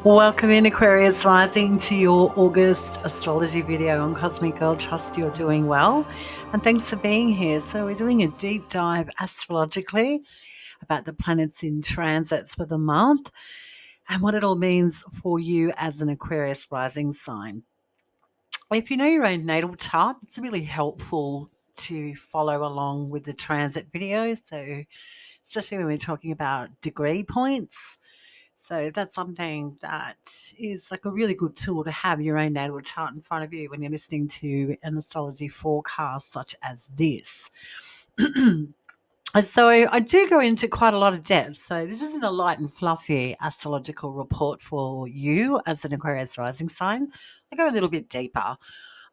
Welcome in Aquarius Rising to your August astrology video on Cosmic Girl. Trust you're doing well, and thanks for being here. So we're doing a deep dive astrologically about the planets in transits for the month and what it all means for you as an Aquarius rising sign. If you know your own natal chart, it's really helpful to follow along with the transit video. So especially when we're talking about degree points. So that's something that is like a really good tool to have your own natal chart in front of you when you're listening to an astrology forecast such as this. And so I do go into quite a lot of depth. So this isn't a light and fluffy astrological report for you as an Aquarius rising sign. I go a little bit deeper.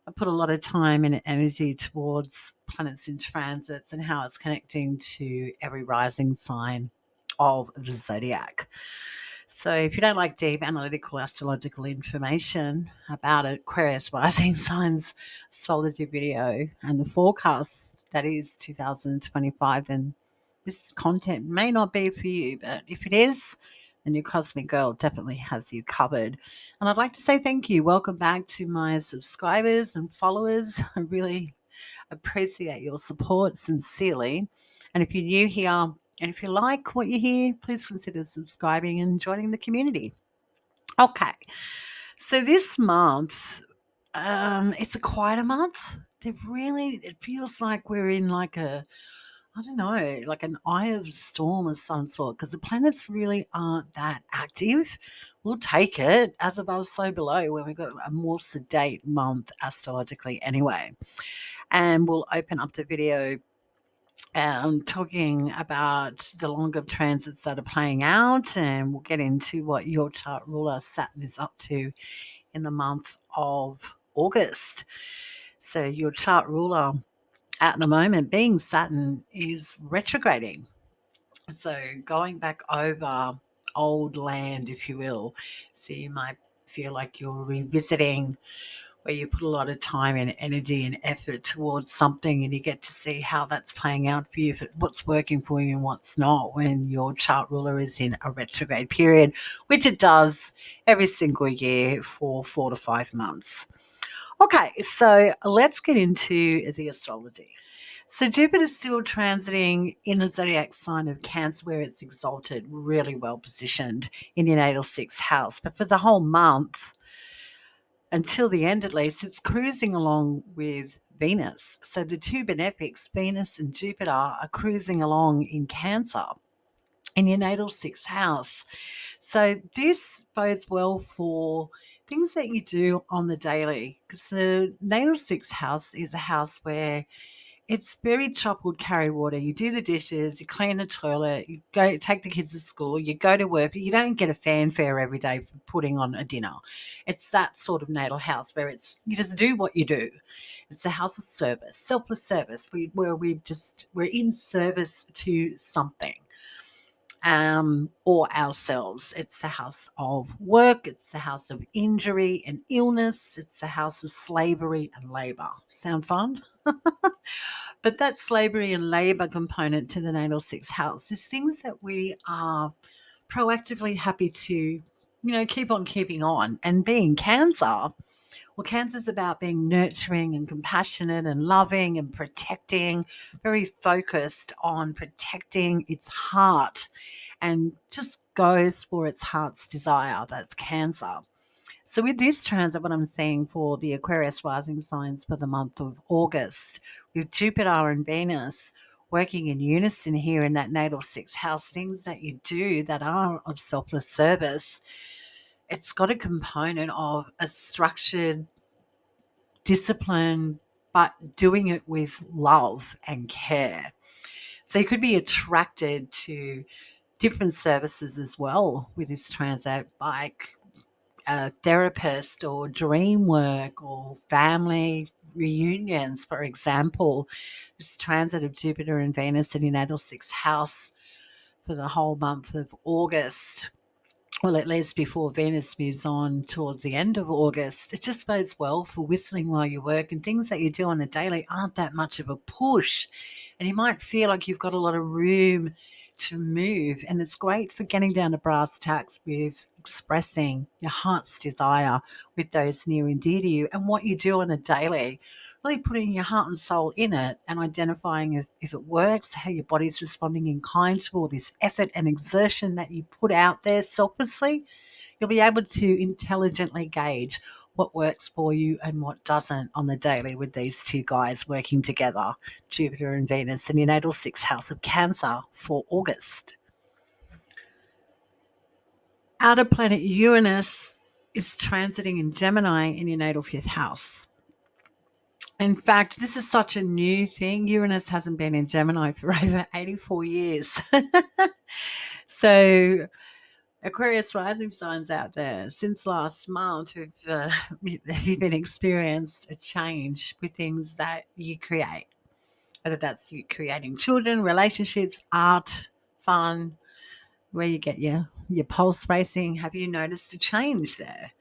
I put a lot of time and energy towards planets in transits and how it's connecting to every rising sign of the zodiac. So if you don't like deep analytical astrological information about Aquarius rising signs astrology video and the forecast that is 2025, then this content may not be for you. But if it is, then your Cosmic Girl definitely has you covered. And I'd like to say thank you. Welcome back to my subscribers and followers. I really appreciate your support sincerely. And if you're new here, and if you like what you hear, please consider subscribing and joining the community. Okay, so this month, it's a quieter month. It feels like we're in like I don't know, like an eye of the storm of some sort because the planets really aren't that active. We'll take it as above, so below when we've got a more sedate month astrologically anyway. And we'll open up the video talking about the longer transits that are playing out, and we'll get into what your chart ruler Saturn is up to in the month of August. So, your chart ruler at the moment, being Saturn, is retrograding. So, going back over old land, if you will. So, you might feel like you're revisiting where you put a lot of time and energy and effort towards something and you get to see how that's playing out for you, what's working for you and what's not when your chart ruler is in a retrograde period, which it does every single year for 4 to 5 months. Okay, so let's get into the astrology. So Jupiter's still transiting in the zodiac sign of Cancer, where it's exalted, really well positioned in your natal sixth house. But for the whole month, until the end at least, it's cruising along with Venus. So the two benefics, Venus and Jupiter, are cruising along in Cancer in your natal sixth house. So this bodes well for things that you do on the daily, because the natal sixth house is a house where it's very chop wood, carry water. You do the dishes, you clean the toilet, you go take the kids to school, you go to work. You don't get a fanfare every day for putting on a dinner. It's that sort of natal house where it's you just do what you do. It's a house of service, selfless service, where we're in service to something. Or ourselves. It's a house of work, it's a house of injury and illness, it's a house of slavery and labor. Sound fun? But that slavery and labor component to the natal sixth house is things that we are proactively happy to, keep on keeping on. And being Cancer, well, Cancer's about being nurturing and compassionate and loving and protecting, very focused on protecting its heart and just goes for its heart's desire. That's Cancer. So with this transit, what I'm seeing for the Aquarius rising signs for the month of August, with Jupiter and Venus working in unison here in that natal sixth house, things that you do that are of selfless service, it's got a component of a structured discipline, but doing it with love and care. So you could be attracted to different services as well with this transit, like a therapist or dream work or family reunions, for example. This transit of Jupiter and Venus in your natal sixth house for the whole month of August, well, at least before Venus moves on towards the end of August, it just bodes well for whistling while you work, and things that you do on the daily aren't that much of a push. And you might feel like you've got a lot of room to move, and it's great for getting down to brass tacks with expressing your heart's desire with those near and dear to you, and what you do on a daily. Really putting your heart and soul in it and identifying if it works, how your body's responding in kind to all this effort and exertion that you put out there selflessly. You'll be able to intelligently gauge what works for you and what doesn't on the daily with these two guys working together, Jupiter and Venus in your natal sixth house of Cancer for August. Outer planet Uranus is transiting in Gemini in your natal fifth house. In fact, this is such a new thing. Uranus hasn't been in Gemini for over 84 years. So Aquarius rising signs out there, since last month, have you been experienced a change with things that you create, whether that's you creating children, relationships, art, fun, where you get your pulse racing. Have you noticed a change there?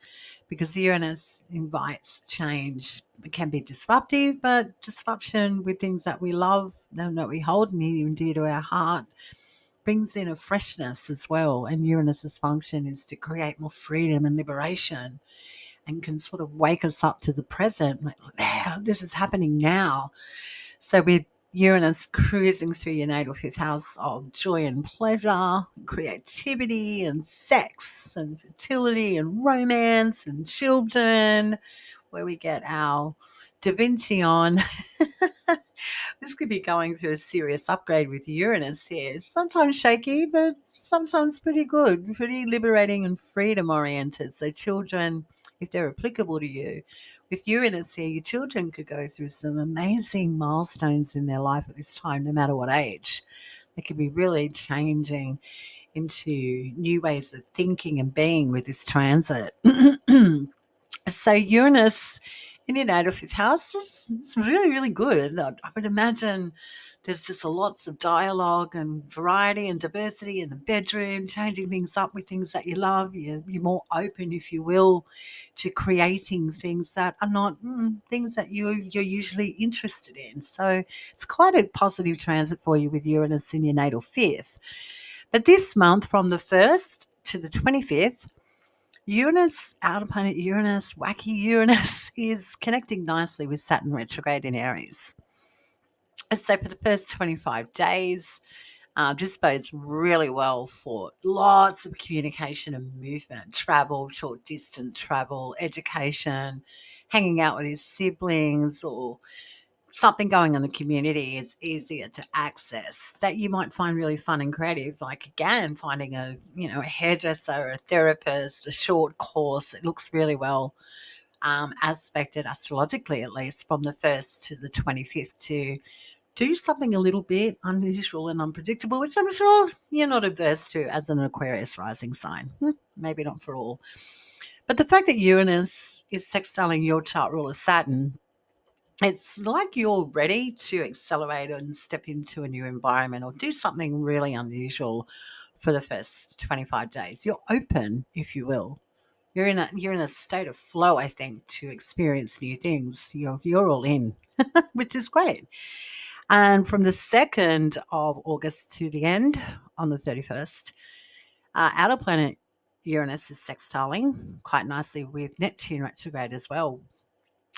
Because Uranus invites change. It can be disruptive, but disruption with things that we love, that we hold near and dear to our heart, brings in a freshness as well. And Uranus's function is to create more freedom and liberation, and can sort of wake us up to the present. Like, wow, this is happening now. So with Uranus cruising through your natal fifth house of joy and pleasure, creativity and sex and fertility and romance and children, where we get our Da Vinci on. This could be going through a serious upgrade with Uranus here. Sometimes shaky, but sometimes pretty good, pretty liberating and freedom oriented. So, children, if they're applicable to you, with Uranus here, your children could go through some amazing milestones in their life at this time, no matter what age. They could be really changing into new ways of thinking and being with this transit. So Uranus in your natal fifth house is it's really, really good. I would imagine there's just lots of dialogue and variety and diversity in the bedroom, changing things up with things that you love. You're more open, if you will, to creating things that are not things that you're usually interested in. So it's quite a positive transit for you with Uranus in your natal fifth. But this month, from the 1st to the 25th, Uranus, outer planet Uranus, wacky Uranus, is connecting nicely with Saturn retrograde in Aries. So for the first 25 days, this bodes really well for lots of communication and movement, travel, short distance travel, education, hanging out with his siblings, or something going on in the community is easier to access that you might find really fun and creative. Like, again, finding a hairdresser, a therapist, a short course. It looks really well aspected astrologically, at least from the 1st to the 25th, to do something a little bit unusual and unpredictable, which I'm sure you're not averse to as an Aquarius rising sign. Maybe not for all. But the fact that Uranus is sextiling your chart ruler Saturn, it's like you're ready to accelerate and step into a new environment or do something really unusual for the first 25 days. You're open, if you will. You're in a state of flow, I think, to experience new things. You're all in, which is great. And from the 2nd of August to the end on the 31st, outer planet Uranus is sextiling quite nicely with Neptune retrograde as well.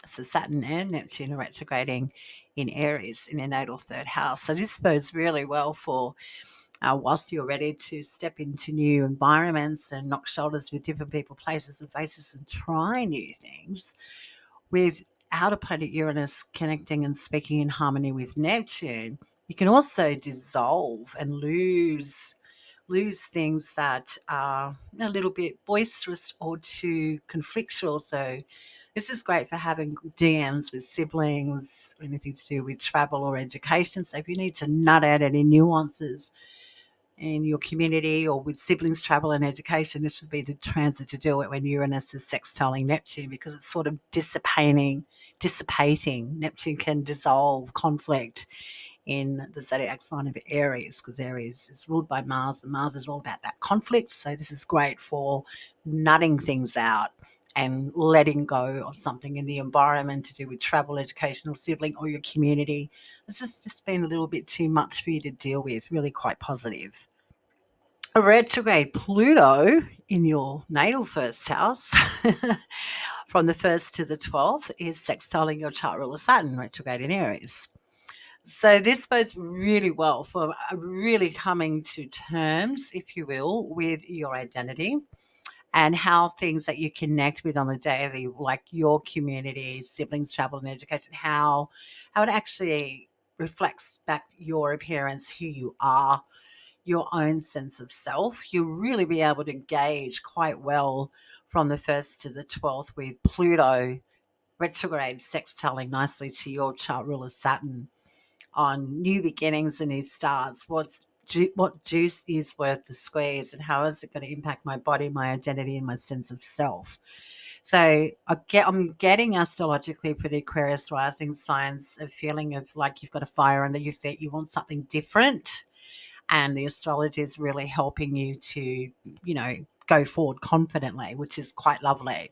So Saturn and Neptune are retrograding in Aries in your natal third house. So this bodes really well for whilst you're ready to step into new environments and knock shoulders with different people, places and faces and try new things. With outer planet Uranus connecting and speaking in harmony with Neptune, you can also dissolve and lose things that are a little bit boisterous or too conflictual. So this is great for having DMs with siblings, anything to do with travel or education. So if you need to nut out any nuances in your community or with siblings, travel and education, this would be the transit to do it when Uranus is sextiling Neptune, because it's sort of dissipating. Neptune can dissolve conflict in the zodiac sign of Aries, because Aries is ruled by Mars and Mars is all about that conflict. So this is great for nutting things out and letting go of something in the environment to do with travel, education, or sibling, or your community. This has just been a little bit too much for you to deal with, really quite positive. A retrograde Pluto in your natal first house from the 1st to the 12th is sextiling your chart ruler Saturn retrograde in Aries. So this bodes really well for really coming to terms, if you will, with your identity and how things that you connect with on a daily, like your community, siblings, travel, and education, how it actually reflects back your appearance, who you are, your own sense of self. You'll really be able to gauge quite well from the 1st to the 12th with Pluto retrograde sextiling nicely to your chart ruler Saturn on new beginnings and new starts. What juice is worth the squeeze, and how is it going to impact my body, my identity, and my sense of self? So I'm getting astrologically for the Aquarius rising signs a feeling of like you've got a fire under your feet. You want something different, and the astrology is really helping you to, go forward confidently, which is quite lovely.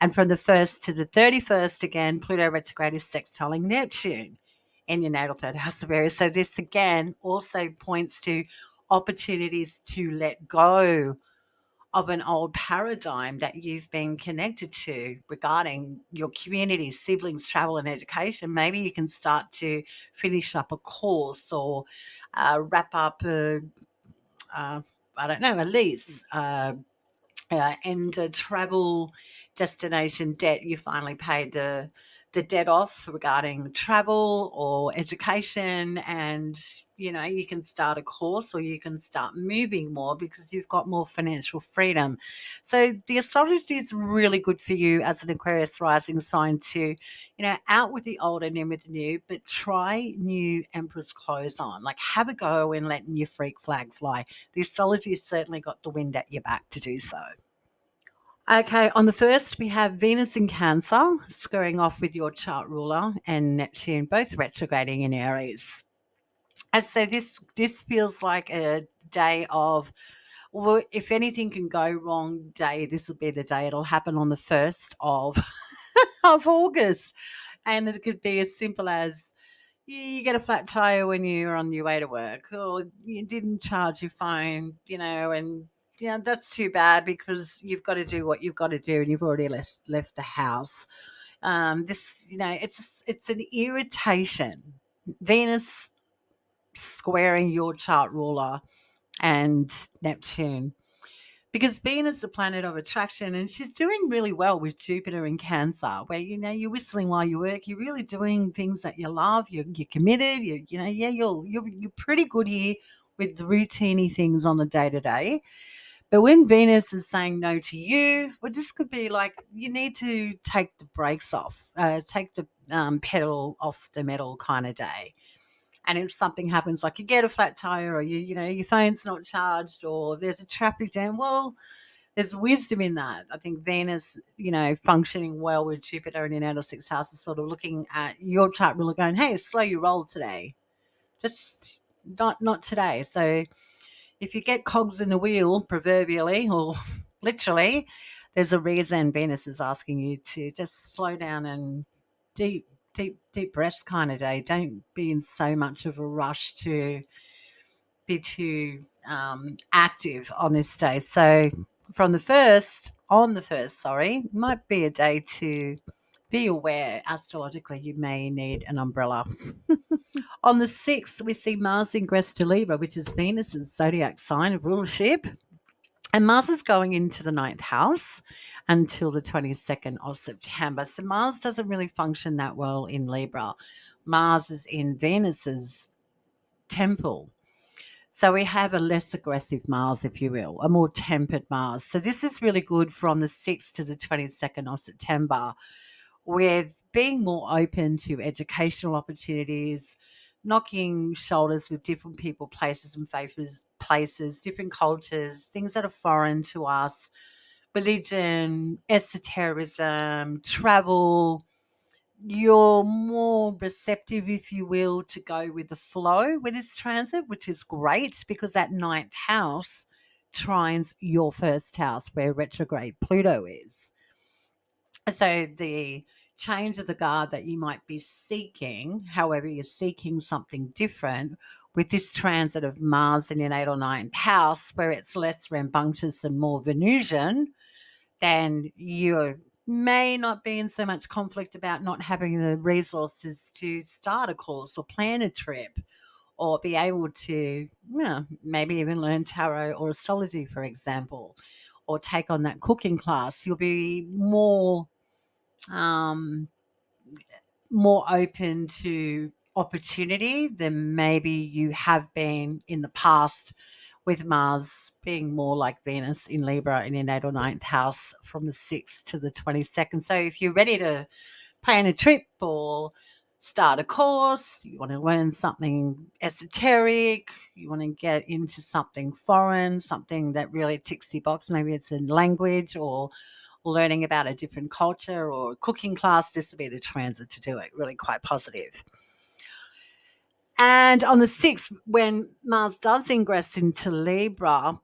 And from the 1st to the 31st, again, Pluto retrograde is sextiling Neptune in your natal third house of Aries. So this again also points to opportunities to let go of an old paradigm that you've been connected to regarding your community, siblings, travel, and education. Maybe you can start to finish up a course or wrap up uh, I don't know, a lease, and a travel destination debt. You finally paid the debt off regarding travel or education, and you can start a course or you can start moving more because you've got more financial freedom. So the astrology is really good for you as an Aquarius rising sign to, out with the old and in with the new, but try new Emperor's clothes on. Like, have a go in letting your freak flag fly. The astrology has certainly got the wind at your back to do so. Okay, on the first, we have Venus in Cancer, squaring off with your chart ruler, and Neptune, both retrograding in Aries. And so this feels like a day of, well, if anything can go wrong day, this will be the day. It'll happen on the 1st of of August, and it could be as simple as you get a flat tire when you're on your way to work, or you didn't charge your phone, and that's too bad because you've got to do what you've got to do, and you've already left the house. This, it's an irritation. Venus squaring your chart ruler and Neptune, because Venus is the planet of attraction, and she's doing really well with Jupiter in Cancer, where you're whistling while you work. You're really doing things that you love. You're committed. You're pretty good here with the routiny things on the day to day. But when Venus is saying no to you, well, this could be like you need to take the brakes off, take the pedal off the metal kind of day. And if something happens, like you get a flat tire, or your phone's not charged, or there's a traffic jam, well, there's wisdom in that. I think Venus, functioning well with Jupiter in your natal sixth house is sort of looking at your chart ruler going, hey, slow your roll today. Just not today. So if you get cogs in the wheel, proverbially or literally, there's a reason Venus is asking you to just slow down and deep breaths kind of day. Don't be in so much of a rush to be too active on this day. So on the first, sorry, might be a day to be aware astrologically you may need an umbrella. On the 6th, we see Mars ingress to Libra, which is Venus's zodiac sign of rulership. And Mars is going into the ninth house until the 22nd of September. So Mars doesn't really function that well in Libra. Mars is in Venus's temple. So we have a less aggressive Mars, if you will, a more tempered Mars. So this is really good from the 6th to the 22nd of September, with being more open to educational opportunities, knocking shoulders with different people, places and places, different cultures, things that are foreign to us, religion, esotericism, travel. You're more receptive, if you will, to go with the flow with this transit, which is great because that ninth house trines your first house where retrograde Pluto is. So the change of the guard that you might be seeking, however, you're seeking something different with this transit of Mars in your natal ninth house, where it's less rambunctious and more Venusian, then you may not be in so much conflict about not having the resources to start a course or plan a trip or be able to, maybe even learn tarot or astrology, for example, or take on that cooking class. You'll be um, more open to opportunity than maybe you have been in the past, with Mars being more like Venus in Libra in your natal ninth house from the 6th to the 22nd. So if you're ready to plan a trip or start a course, you want to learn something esoteric, you want to get into something foreign, something that really ticks the box, maybe it's a language or learning about a different culture or a cooking class, this will be the transit to do it. Really quite positive. And on the 6th, when Mars does ingress into Libra,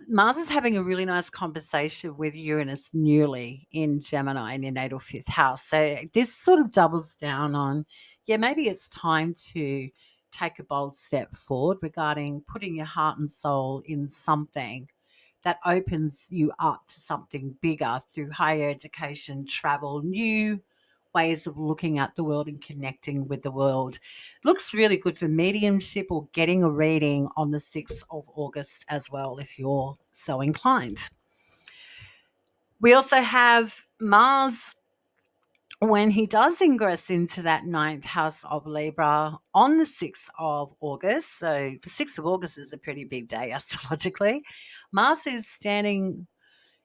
Mars is having a really nice conversation with Uranus newly in Gemini in your natal fifth house. So this sort of doubles down on, maybe it's time to take a bold step forward regarding putting your heart and soul in something that opens you up to something bigger through higher education, travel, new ways of looking at the world and connecting with the world. Looks really good for mediumship or getting a reading on the 6th of August as well, if you're so inclined. We also have Mars when he does ingress into that ninth house of Libra on the 6th of August. So the 6th of August is a pretty big day astrologically. Mars is standing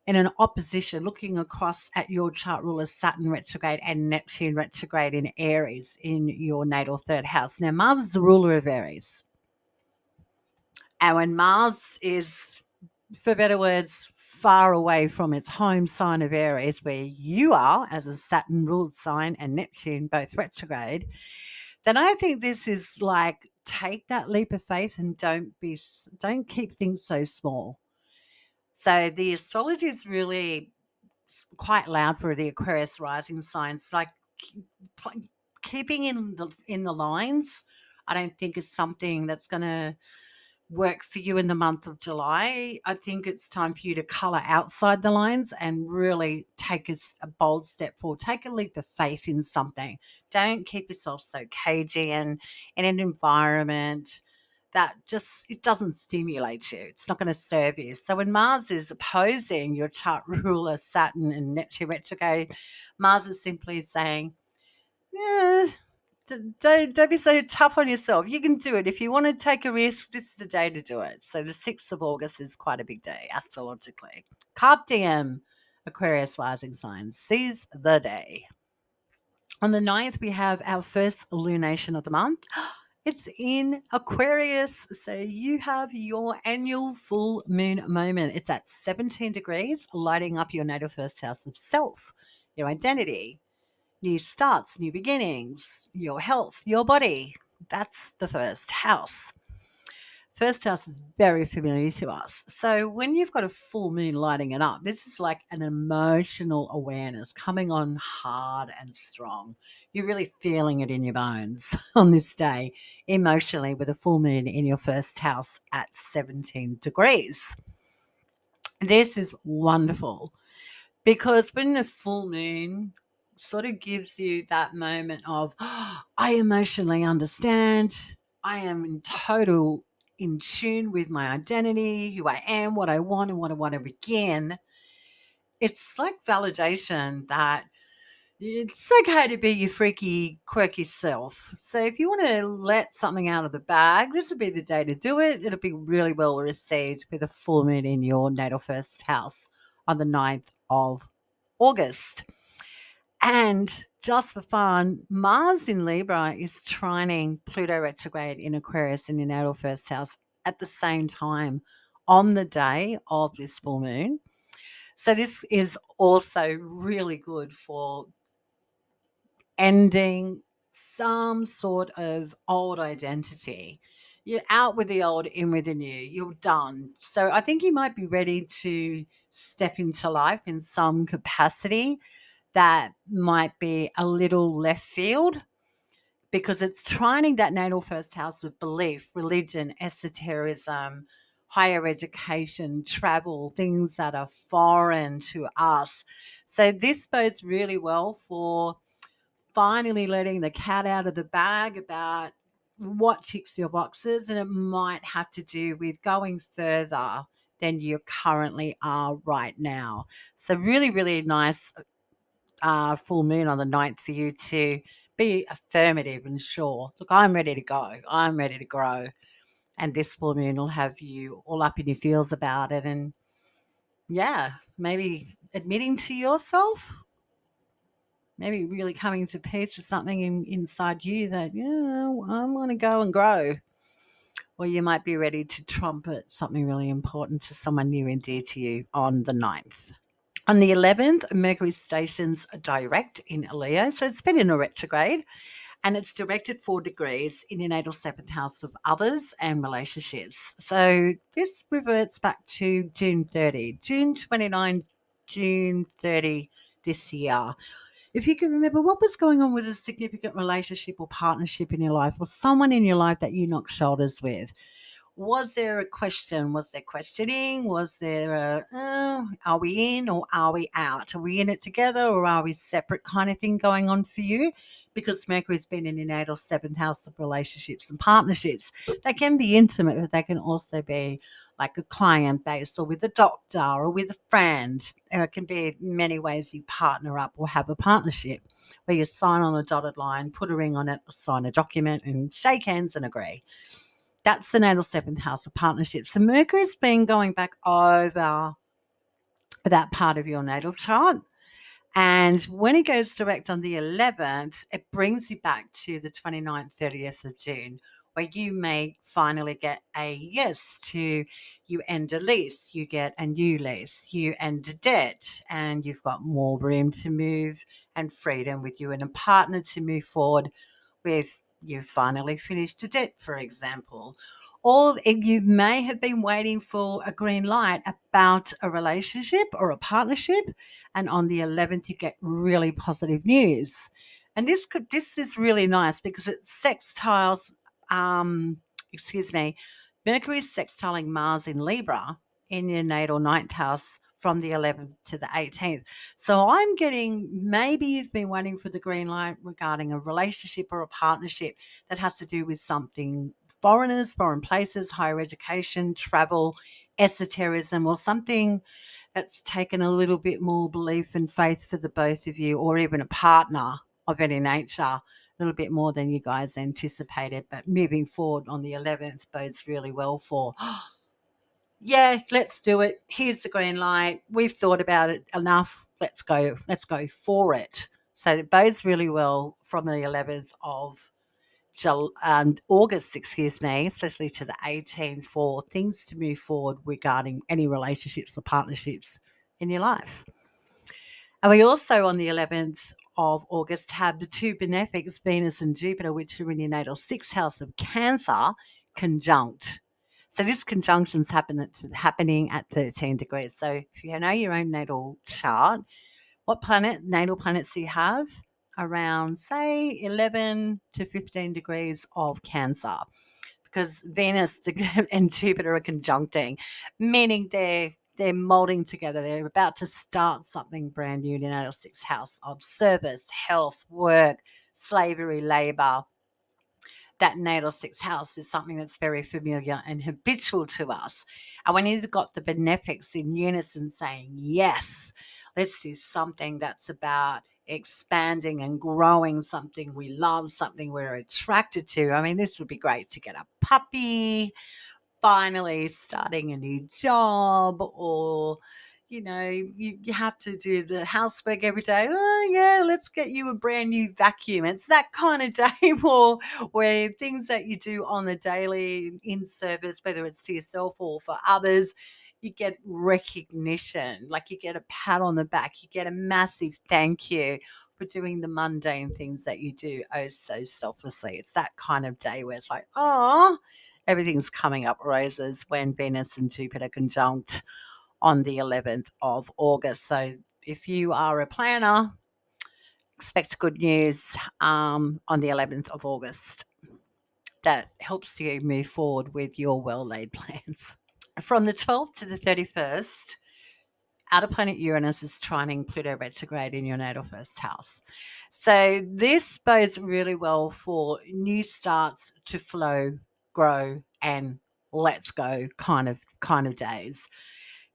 in an opposition, looking across at your chart ruler Saturn retrograde and Neptune retrograde in Aries in your natal third house. Now, Mars is the ruler of Aries. And when Mars is, for better words, far away from its home sign of Aries, where you are as a Saturn ruled sign and Neptune both retrograde, then I think this is like, take that leap of faith and don't keep things so small. So the astrology is really quite loud for the Aquarius rising signs. Like keeping in the lines, I don't think is something that's going to work for you in the month of July. I think it's time for you to color outside the lines and really take a bold step forward. Take a leap of faith in something. Don't keep yourself so cagey and in an environment that just, it doesn't stimulate you. It's not going to serve you. So when Mars is opposing your chart ruler Saturn and Neptune retrograde, Mars is simply saying, yeah, don't be so tough on yourself. You can do it. If you want to take a risk, this is the day to do it. So the 6th of August is quite a big day astrologically. Carpe diem, Aquarius rising signs. Seize the day. On the 9th, we have our first lunation of the month. It's in Aquarius. So you have your annual full moon moment. It's at 17 degrees, lighting up your natal first house of self, your identity, new starts, new beginnings, your health, your body. That's the first house. First house is very familiar to us. So when you've got a full moon lighting it up, this is like an emotional awareness coming on hard and strong. You're really feeling it in your bones on this day, emotionally, with a full moon in your first house at 17 degrees. This is wonderful. Because when the full moon sort of gives you that moment of, oh, I emotionally understand, I am in tune with my identity, who I am, what I want, and what I want to begin. It's like validation that it's okay to be your freaky, quirky self. So if you want to let something out of the bag, this would be the day to do it. It'll be really well received with a full moon in your natal first house on the 9th of August. And just for fun, Mars in Libra is trining Pluto retrograde in Aquarius in your natal first house at the same time on the day of this full moon. So this is also really good for ending some sort of old identity. You're out with the old, in with the new. You're done. So I think you might be ready to step into life in some capacity that might be a little left field because it's trining that natal first house with belief, religion, esotericism, higher education, travel, things that are foreign to us. So this bodes really well for finally letting the cat out of the bag about what ticks your boxes, and it might have to do with going further than you currently are right now. So really, really nice full moon on the 9th for you to be affirmative and sure. Look, I'm ready to go. I'm ready to grow. And this full moon will have you all up in your feels about it. And yeah, maybe admitting to yourself, maybe really coming to peace with something inside you that, I want to go and grow. Or you might be ready to trumpet something really important to someone near and dear to you on the 9th. On the 11th, Mercury stations direct in Leo. So it's been in a retrograde and it's directed 4 degrees in your natal seventh house of others and relationships. So this reverts back to June 30, June 29, June 30 this year. If you can remember what was going on with a significant relationship or partnership in your life or someone in your life that you knocked shoulders with, was there a question? Was there questioning? Was there a, are we in or are we out? Are we in it together or are we separate kind of thing going on for you? Because Mercury's been in your natal seventh house of relationships and partnerships. They can be intimate, but they can also be like a client base or with a doctor or with a friend. It can be many ways you partner up or have a partnership where you sign on a dotted line, put a ring on it, sign a document and shake hands and agree. That's the natal seventh house of partnerships. So Mercury's been going back over that part of your natal chart. And when it goes direct on the 11th, it brings you back to the 29th, 30th of June, where you may finally get a yes to you end a lease, you get a new lease, you end a debt, and you've got more room to move and freedom with you and a partner to move forward with. You've finally finished a debt, for example. Or you may have been waiting for a green light about a relationship or a partnership, and on the 11th you get really positive news. And this is really nice because it sextiles um excuse me, Mercury is sextiling Mars in Libra in your natal ninth house from the 11th to the 18th. So I'm getting, maybe you've been waiting for the green light regarding a relationship or a partnership that has to do with something foreigners, foreign places, higher education, travel, esotericism, or something that's taken a little bit more belief and faith for the both of you, or even a partner of any nature, a little bit more than you guys anticipated. But moving forward on the 11th bodes really well for, yeah, let's do it. Here's the green light. We've thought about it enough. Let's go. Let's go for it. So it bodes really well from the 11th of August, excuse me, especially to the 18th for things to move forward regarding any relationships or partnerships in your life. And we also, on the 11th of August, have the two benefics, Venus and Jupiter, which are in your natal sixth house of Cancer, conjunct. So this conjunction's happening at 13 degrees. So if you know your own natal chart, what natal planets do you have? Around, say, 11 to 15 degrees of Cancer, because Venus and Jupiter are conjuncting, meaning they're molding together. They're about to start something brand new in our sixth house of service, health, work, slavery, labor. That natal sixth house is something that's very familiar and habitual to us. And when you've got the benefics in unison saying, yes, let's do something that's about expanding and growing something we love, something we're attracted to. I mean, this would be great to get a puppy, finally starting a new job, or you have to do the housework every day. Oh yeah, let's get you a brand new vacuum. It's that kind of day. Or where things that you do on the daily in service, whether it's to yourself or for others, you get recognition, like you get a pat on the back, you get a massive thank you for doing the mundane things that you do oh so selflessly. It's that kind of day where it's like, oh, everything's coming up roses when Venus and Jupiter conjunct on the 11th of August. So if you are a planner, expect good news on the 11th of August that helps you move forward with your well laid plans. From the 12th to the 31st, outer planet Uranus is trining Pluto retrograde in your natal first house. So this bodes really well for new starts to flow, grow, and let's go kind of days.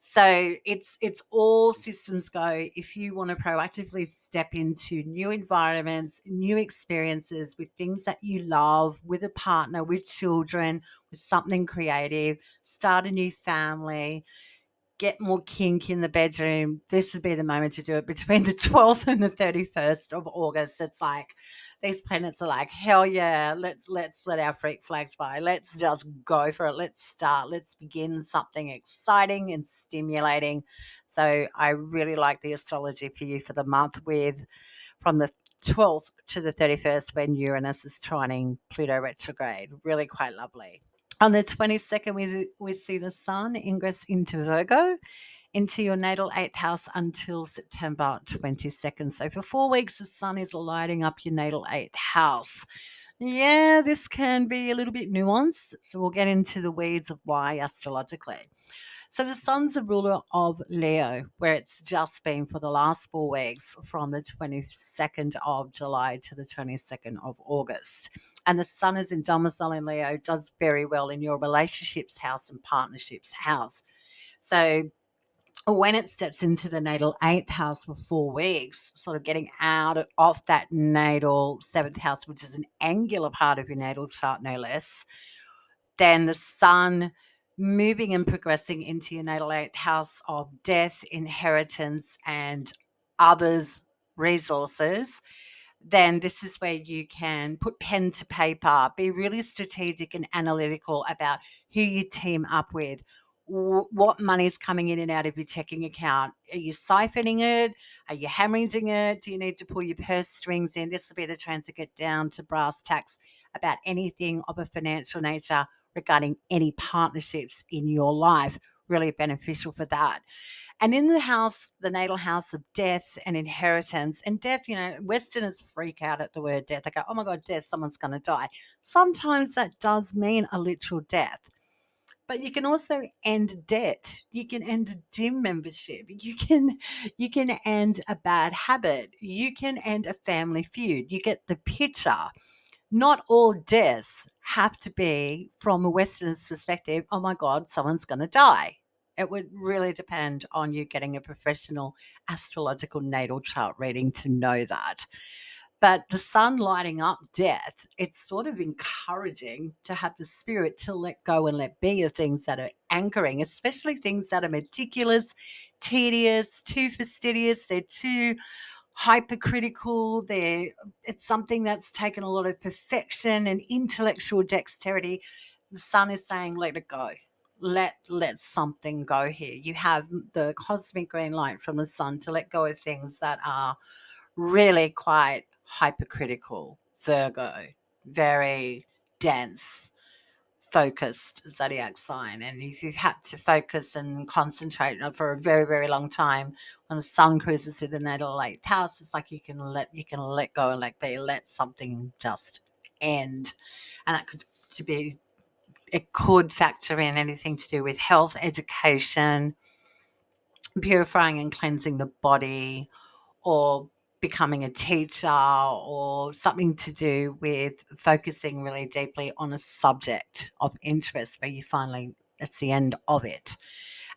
So it's all systems go if you want to proactively step into new environments, new experiences with things that you love, with a partner, with children, with something creative, start a new family, get more kink in the bedroom. This would be the moment to do it between the 12th and the 31st of August. It's like these planets are like, hell yeah, let's let our freak flags fly. Let's just go for it. Let's start. Let's begin something exciting and stimulating. So I really like the astrology for you for the month with from the 12th to the 31st when Uranus is trining Pluto retrograde. Really quite lovely. On the 22nd, we see the sun ingress into Virgo, into your natal eighth house until September 22nd. So for 4 weeks, the sun is lighting up your natal eighth house. Yeah, this can be a little bit nuanced. So we'll get into the weeds of why astrologically. So the sun's a ruler of Leo, where it's just been for the last 4 weeks from the 22nd of July to the 22nd of August. And the sun is in domicile in Leo, does very well in your relationships house and partnerships house. So when it steps into the natal eighth house for 4 weeks, sort of getting out off that natal seventh house, which is an angular part of your natal chart, no less, then the sun moving and progressing into your natal eighth house of death, inheritance, and others' resources, then this is where you can put pen to paper, be really strategic and analytical about who you team up with. What money is coming in and out of your checking account? Are you siphoning it? Are you hemorrhaging it? Do you need to pull your purse strings in? This will be the chance to get down to brass tacks about anything of a financial nature regarding any partnerships in your life. Really beneficial for that. And in the house, the natal house of death and inheritance, and death, Westerners freak out at the word death. They go, oh my God, death, someone's going to die. Sometimes that does mean a literal death. But you can also end debt. You can end a gym membership. You can end a bad habit. You can end a family feud. You get the picture. Not all deaths have to be, from a Western's perspective, oh my God, someone's going to die. It would really depend on you getting a professional astrological natal chart reading to know that. But the sun lighting up death, it's sort of encouraging to have the spirit to let go and let be of things that are anchoring, especially things that are meticulous, tedious, too fastidious, they're too hypercritical. It's something that's taken a lot of perfection and intellectual dexterity. The sun is saying, let it go. Let something go here. You have the cosmic green light from the sun to let go of things that are really quite hypercritical. Virgo, very dense, focused zodiac sign. And if you've had to focus and concentrate for a very, very long time, when the sun cruises through the natal eighth house, it's like you can let go and let be, let something just end. And it could factor in anything to do with health, education, purifying and cleansing the body, or becoming a teacher, or something to do with focusing really deeply on a subject of interest where you finally, it's the end of it.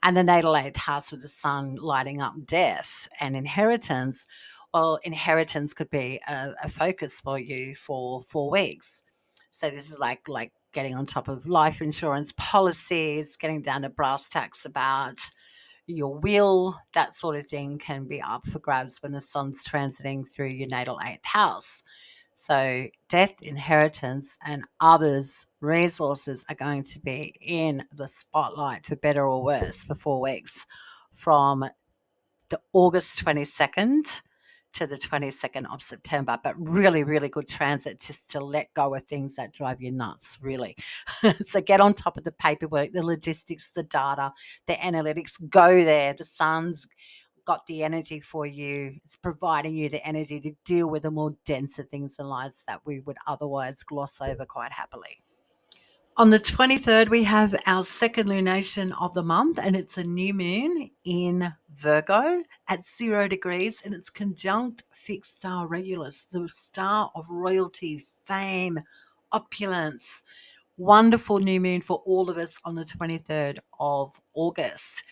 And the natal eighth house with the sun lighting up death and inheritance. Well, inheritance could be a focus for you for 4 weeks. So this is like getting on top of life insurance policies, getting down to brass tacks about your will, that sort of thing can be up for grabs when the sun's transiting through your natal eighth house. So, death, inheritance, and others' resources are going to be in the spotlight for better or worse for 4 weeks from the August 22nd to the 22nd of September, but really, really good transit just to let go of things that drive you nuts, really. So get on top of the paperwork, the logistics, the data, the analytics, go there. The sun's got the energy for you. It's providing you the energy to deal with the more denser things in life that we would otherwise gloss over quite happily. On the 23rd, we have our second lunation of the month, and it's a new moon in Virgo at 0 degrees, and it's conjunct fixed star Regulus, the star of royalty, fame, opulence. Wonderful new moon for all of us on the 23rd of August.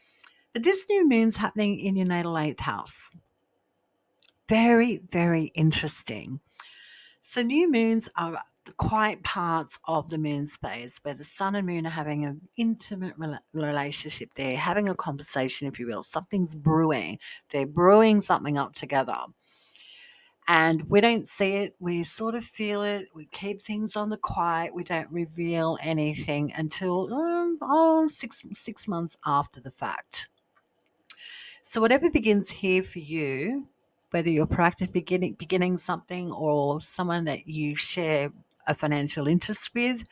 But this new moon's happening in your natal eighth house. Very, very interesting. So new moons are the quiet parts of the moon phase where the sun and moon are having an intimate relationship. They're having a conversation, if you will. Something's brewing. They're brewing something up together. And we don't see it. We sort of feel it. We keep things on the quiet. We don't reveal anything until six months after the fact. So whatever begins here for you, whether you're proactive beginning something or someone that you share a financial interest with,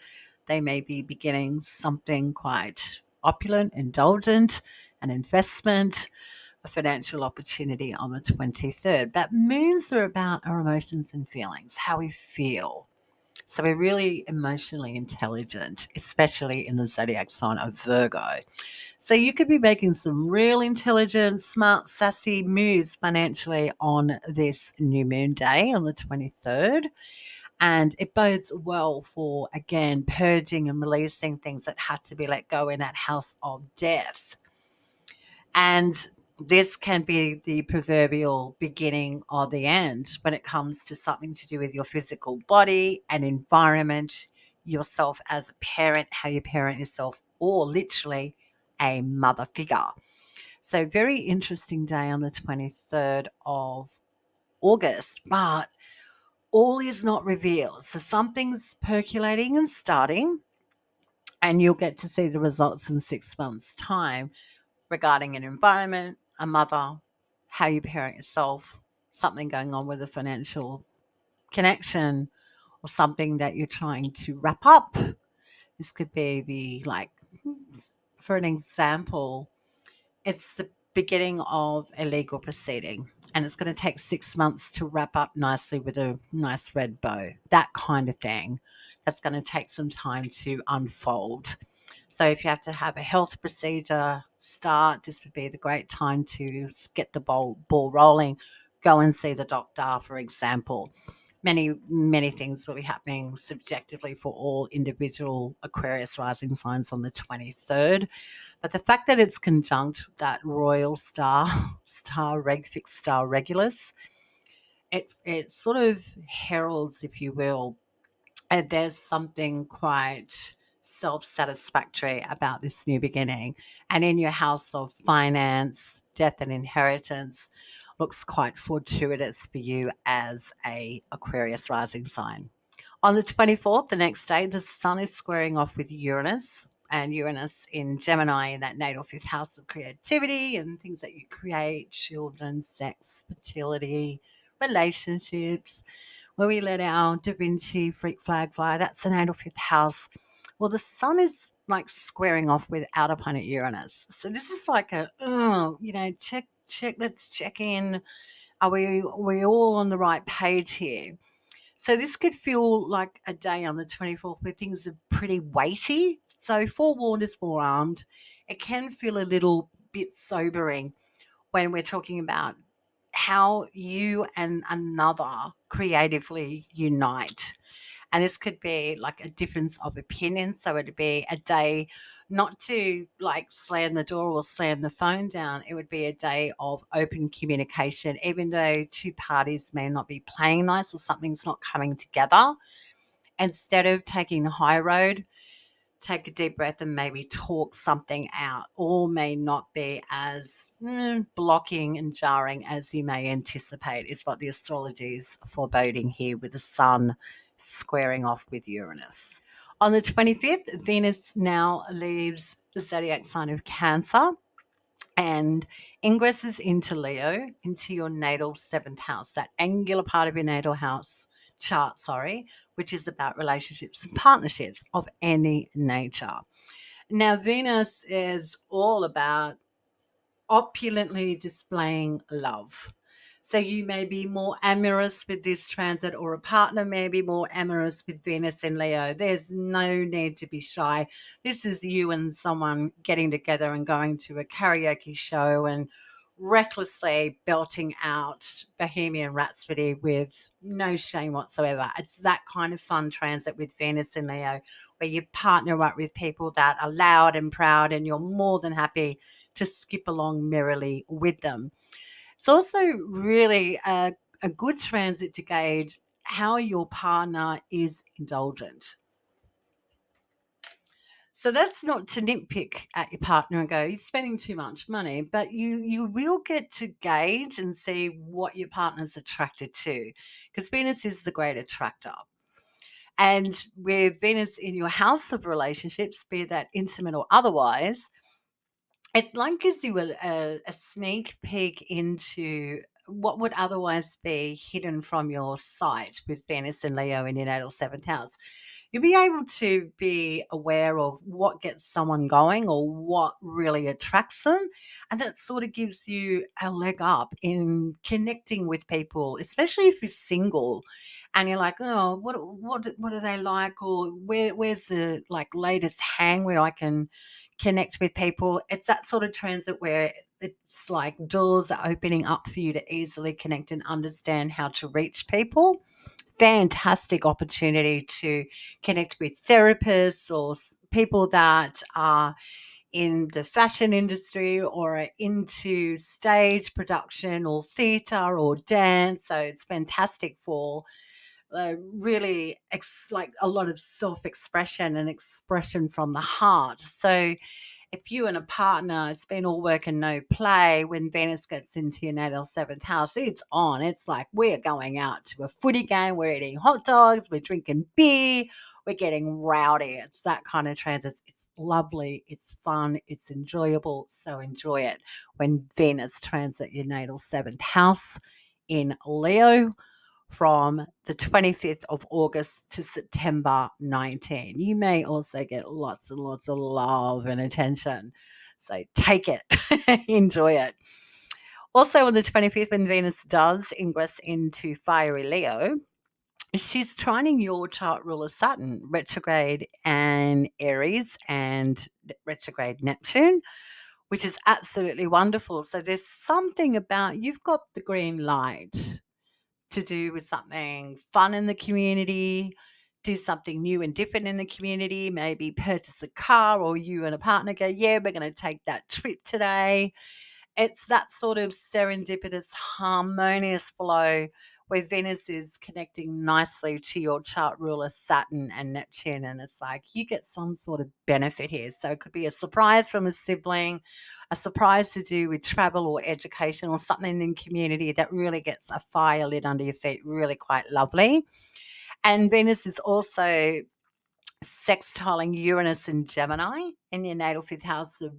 they may be beginning something quite opulent, indulgent, an investment, a financial opportunity on the 23rd. But moons are about our emotions and feelings, how we feel. So we're really emotionally intelligent, especially in the zodiac sign of Virgo. So you could be making some real intelligent, smart, sassy moves financially on this new moon day on the 23rd. And it bodes well for, again, purging and releasing things that had to be let go in that house of death. And this can be the proverbial beginning or the end when it comes to something to do with your physical body and environment, yourself as a parent, how you parent yourself, or literally a mother figure. So, very interesting day on the 23rd of August, but all is not revealed. So, something's percolating and starting, and you'll get to see the results in 6 months' time regarding an environment, a mother, how you parent yourself, something going on with a financial connection, or something that you're trying to wrap up. This could be for an example, it's the beginning of a legal proceeding and it's going to take 6 months to wrap up nicely with a nice red bow, that kind of thing. That's going to take some time to unfold. So if you have to have a health procedure start, this would be the great time to get the ball rolling. Go and see the doctor, for example. Many things will be happening subjectively for all individual Aquarius rising signs on the 23rd. But the fact that it's conjunct that royal fixed star Regulus, it sort of heralds, if you will, and there's something quite self-satisfactory about this new beginning. And in your house of finance, death and inheritance looks quite fortuitous for you as a Aquarius rising sign. On the 24th, the next day, the sun is squaring off with Uranus, and Uranus in Gemini in that natal fifth house of creativity and things that you create, children, sex, fertility, relationships, where we let our Da Vinci freak flag fly. That's the natal fifth house. Well, the sun is like squaring off with outer planet Uranus. So this is like check, let's check in. Are we all on the right page here? So this could feel like a day on the 24th where things are pretty weighty. So forewarned is forearmed. It can feel a little bit sobering when we're talking about how you and another creatively unite. And this could be like a difference of opinion. So it'd be a day not to like slam the door or slam the phone down. It would be a day of open communication, even though two parties may not be playing nice or something's not coming together. Instead of taking the high road, take a deep breath and maybe talk something out. All may not be as blocking and jarring as you may anticipate, is what the astrology is foreboding here with the sun squaring off with Uranus. On the 25th, Venus now leaves the zodiac sign of Cancer and ingresses into Leo, into your natal seventh house, that angular part of your natal house chart, which is about relationships and partnerships of any nature. Now, Venus is all about opulently displaying love. So you may be more amorous with this transit, or a partner may be more amorous with Venus in Leo. There's no need to be shy. This is you and someone getting together and going to a karaoke show and recklessly belting out Bohemian Rhapsody with no shame whatsoever. It's that kind of fun transit with Venus in Leo, where you partner up with people that are loud and proud and you're more than happy to skip along merrily with them. It's also really a good transit to gauge how your partner is indulgent. So that's not to nitpick at your partner and go, you're spending too much money, but you will get to gauge and see what your partner's attracted to, because Venus is the great attractor. And with Venus in your house of relationships, be that intimate or otherwise, it like gives you a sneak peek into what would otherwise be hidden from your sight with Venus and Leo in your natal seventh house. You'll be able to be aware of what gets someone going or what really attracts them. And that sort of gives you a leg up in connecting with people, especially if you're single and you're like, oh, what do they like? Or where's the like latest hang where I can connect with people. It's that sort of transit where it's like doors are opening up for you to easily connect and understand how to reach people. Fantastic opportunity to connect with therapists or people that are in the fashion industry or are into stage production or theatre or dance. So it's fantastic for really like a lot of self-expression and expression from the heart. So if you and a partner, it's been all work and no play, when Venus gets into your natal seventh house, it's on. It's like we're going out to a footy game, we're eating hot dogs, we're drinking beer, we're getting rowdy. It's that kind of transit. It's lovely, it's fun, it's enjoyable. So enjoy it when Venus transit your natal seventh house in Leo from the 25th of August to September 19. You may also get lots and lots of love and attention. So take it, enjoy it. Also, on the 25th, when Venus does ingress into fiery Leo, she's trining your chart ruler Saturn, retrograde and Aries and retrograde Neptune, which is absolutely wonderful. So there's something about you've got the green light to do with something fun in the community, do something new and different in the community, maybe purchase a car, or you and a partner go, yeah, we're going to take that trip today. It's that sort of serendipitous, harmonious flow where Venus is connecting nicely to your chart ruler Saturn and Neptune. And it's like you get some sort of benefit here. So it could be a surprise from a sibling, a surprise to do with travel or education or something in community that really gets a fire lit under your feet. Really quite lovely. And Venus is also sextiling Uranus and Gemini in your natal fifth house of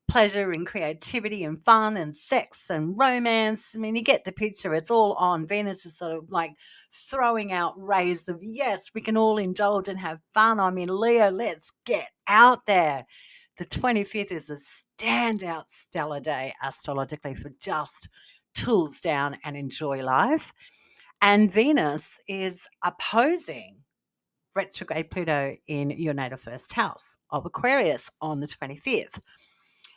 pleasure and creativity and fun and sex and romance. I mean, you get the picture. It's all on. Venus is sort of like throwing out rays of, yes, we can all indulge and have fun. I mean, Leo, let's get out there. The 25th is a standout stellar day astrologically for just tools down and enjoy life. And Venus is opposing retrograde Pluto in your natal first house of Aquarius on the 25th.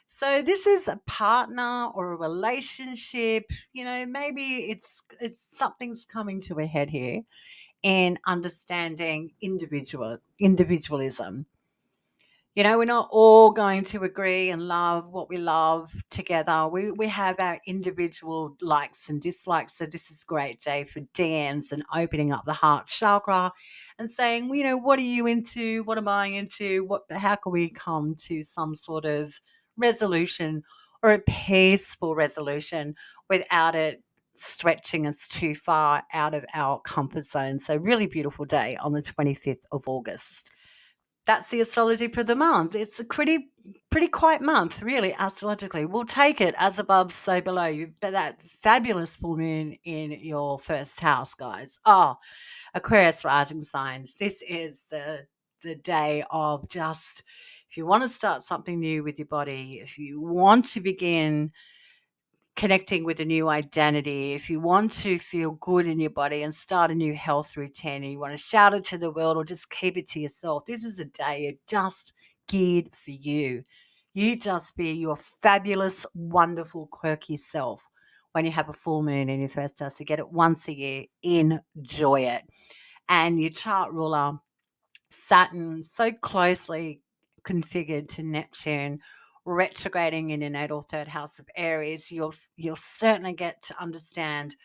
So this is a partner or a relationship, maybe it's something's coming to a head here in understanding individualism. We're not all going to agree and love what we love together. We have our individual likes and dislikes. So this is a great day for DMs and opening up the heart chakra and saying, well, what are you into? What am I into? How can we come to some sort of resolution or a peaceful resolution without it stretching us too far out of our comfort zone? So really beautiful day on the 25th of August. That's the astrology for the month. It's a pretty quiet month, really, astrologically. We'll take it as above, so below. That fabulous full moon in your first house, guys. Oh, Aquarius rising signs. This is the day of just if you want to start something new with your body, if you want to begin connecting with a new identity, if you want to feel good in your body and start a new health routine, and you want to shout it to the world or just keep it to yourself, this is a day just geared for you. You just be your fabulous, wonderful, quirky self when you have a full moon in your first house. You get it once a year. Enjoy it. And your chart ruler, Saturn, so closely configured to Neptune, retrograding in your natal third house of Aries, you'll certainly get to understand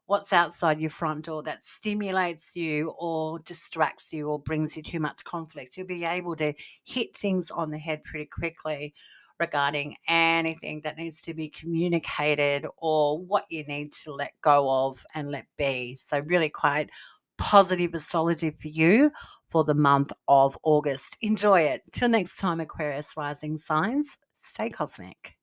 what's outside your front door that stimulates you or distracts you or brings you too much conflict. You'll be able to hit things on the head pretty quickly regarding anything that needs to be communicated or what you need to let go of and let be. So really quite positive astrology for you for the month of August. Enjoy it. Till next time, Aquarius rising signs, stay cosmic.